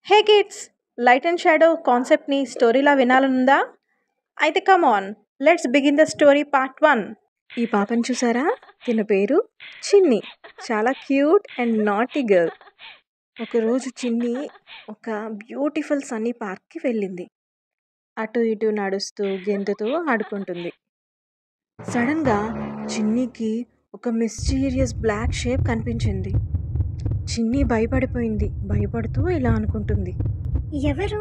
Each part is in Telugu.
Hey kids, light and shadow కాన్సెప్ట్ని స్టోరీలా వినాలనుందా? అయితే come on, let's begin the story part 1. ఈ పాపని చూసారా? తిన పేరు చిన్ని. చాలా క్యూట్ అండ్ నాటీ గర్ల్. ఒకరోజు చిన్ని ఒక బ్యూటిఫుల్ సన్నీ పార్క్కి వెళ్ళింది. అటు ఇటు నడుస్తూ గెంతుతూ ఆడుకుంటుంది. సడన్గా చిన్నికి ఒక మిస్టీరియస్ బ్లాక్ షేప్ కనిపించింది. చిన్ని భయపడిపోయింది. భయపడుతూ ఇలా అనుకుంటుంది, ఎవరు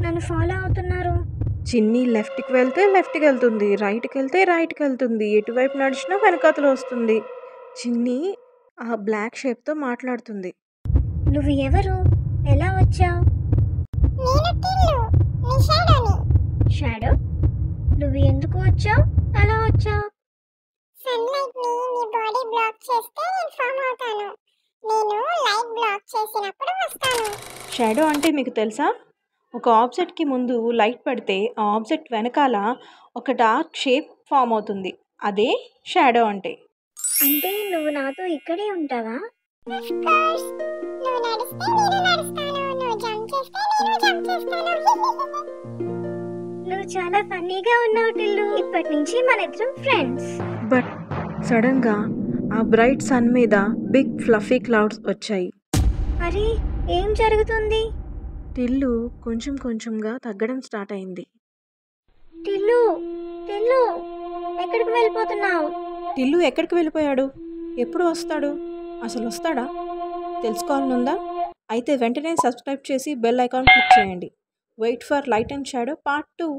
నన్ను ఫాలో అవుతున్నారు? చిన్ని లెఫ్ట్కి వెళ్తే లెఫ్ట్కి వెళ్తుంది, రైట్కి వెళ్తే రైట్కి వెళ్తుంది, ఎటువైపు నడిచినా వెనకాతలు వస్తుంది. చిన్ని ఆ బ్లాక్ షేప్తో మాట్లాడుతుంది. నువ్వు ఎవరు? ఎలా వచ్చావు? షాడో, నువ్వు ఎందుకు వచ్చావు? ఎలా వచ్చావు? సన్లైట్ ని నీ బాడీ బ్లాక్ చేస్తే నేను ఫామ్ అవుతాను. నేను లైట్ బ్లాక్ చేసినప్పుడు వస్తాను. షాడో అంటే మీకు తెలుసా? ఒక ఆబ్జెక్ట్కి ముందు లైట్ పడితే ఆ ఆబ్జెక్ట్ వెనకాల ఒక డార్క్ షేప్ ఫామ్ అవుతుంది. అదే షాడో అంటే. అంటే నువ్వు నాతో ఇక్కడే ఉంటావా? ఆఫ్ కోర్స్, నువ్వు నడిస్తే నేను నడుస్తాను, నువ్వు జంప్ చేస్తే నేను జంప్ చేస్తాను. నువ్వు చాలా ఫన్నీగా ఉన్నావు టిల్లు. ఇప్పటి నుంచి మన ఇద్దరం ఫ్రెండ్స్. బట్ సడన్గా ఆ బ్రైట్ సన్ మీద బిగ్ ఫ్లఫీ క్లౌడ్స్ వచ్చాయి. అరే, ఏం జరుగుతుంది? టిల్లు కొంచెం కొంచెంగా తగ్గడం స్టార్ట్ అయింది. టిల్లు, టిల్లు, ఎక్కడికి వెళ్ళిపోతున్నావు? టిల్లు ఎక్కడికి వెళ్ళిపోయాడు? ఎప్పుడు వస్తాడు? అసలు వస్తాడా? తెలుసుకోవాలనుందా? అయితే వెంటనే సబ్స్క్రైబ్ చేసి బెల్ ఐకాన్ క్లిక్ చేయండి. Wait for light and shadow part 2.